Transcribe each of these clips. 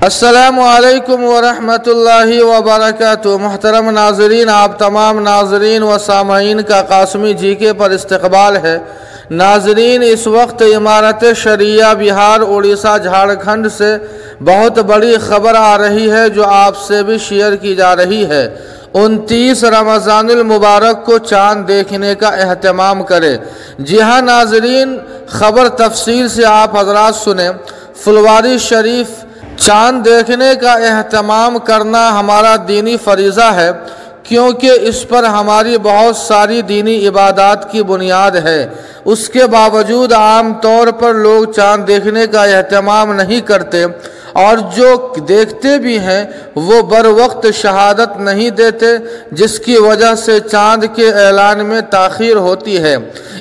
अस्सलामुअलैकुम वरहमतुल्लाहि वबरकातुहू। मुहतरम नाज़रीन, आप तमाम नाज़रीन व सामाईन का कासमी जीके पर इस्तकबाल है। नाज़रीन, इस वक्त इमारत शरिया बिहार, उड़ीसा, झारखंड से बहुत बड़ी ख़बर आ रही है जो आपसे भी शेयर की जा रही है। 29 रमज़ानुल मुबारक को चाँद देखने का एहतमाम करें। जी हाँ नाज़रीन, ख़बर तफसील से आप हज़रात सुने। फुलवारी शरीफ चाँद देखने का एहतमाम करना हमारा दीनी फरीज़ा है, क्योंकि इस पर हमारी बहुत सारी दीनी इबादत की बुनियाद है। उसके बावजूद आम तौर पर लोग चाँद देखने का एहतमाम नहीं करते, और जो देखते भी हैं वो बर वक्त शहादत नहीं देते, जिसकी वजह से चाँद के ऐलान में ताख़ीर होती है।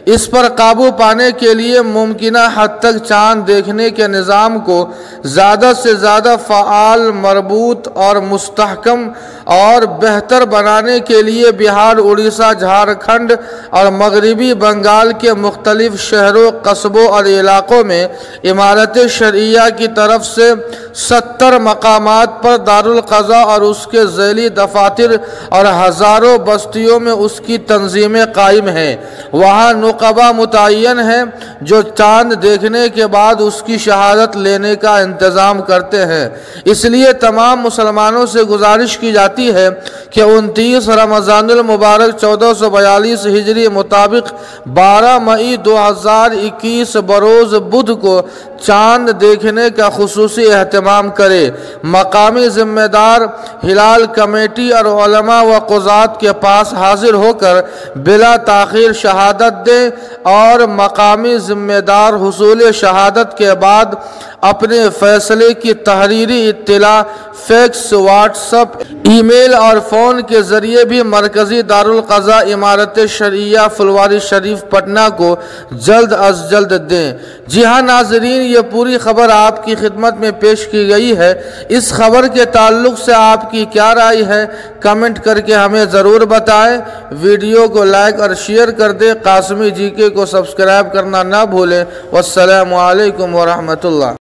इस पर काबू पाने के लिए मुमकिना हद तक चाँद देखने के निज़ाम को ज़्यादा से ज़्यादा फ़आल, मरबूत और मुस्तहकम और बेहतर बनाने के लिए बिहार, उड़ीसा, झारखंड और मगरबी बंगाल के मुख्तलिफ शहरों, कस्बों और इलाक़ों में इमारत शरिया की तरफ से 70 मकामात पर दारुल क़ज़ा और उसके ज़ैली दफातर और हज़ारों बस्तियों में उसकी तंजीमें कायम हैं। वहाँ नुक़बा मुतय्यन हैं जो चाँद देखने के बाद उसकी शहादत लेने का इंतज़ाम करते हैं। इसलिए तमाम मुसलमानों से गुजारिश की जाती है कि 29 रमज़ानुल मुबारक 1442 हिजरी मुताबिक 12 मई 2021 बरोज़ बुध को चाँद देखने का खुसूसी एहतमाम करे। मकामी ज़िम्मेदार हिलाल कमेटी और उलमा व क़ुज़ात के पास हाजिर होकर बिला ताख़ीर शहादत दें और मकामी ज़िम्मेदार हुसूल शहादत के बाद अपने फ़ैसले की तहरीरी इत्तला फैक्स, व्हाट्सअप, ईमेल और फ़ोन के ज़रिए भी मरकज़ी दारुल क़ज़ा इमारत शरिया फुलवारी शरीफ पटना को जल्द अज जल्द दें। जी हाँ नाज़रीन, ये पूरी ख़बर आपकी खिदमत में पेश की गई है। इस खबर के ताल्लुक़ से आपकी क्या राय है, कमेंट करके हमें ज़रूर बताएं। वीडियो को लाइक और शेयर कर दें। कासमी जीके को सब्सक्राइब करना ना भूलें। वस्सलामु अलैकुम वरहमतुल्लाह।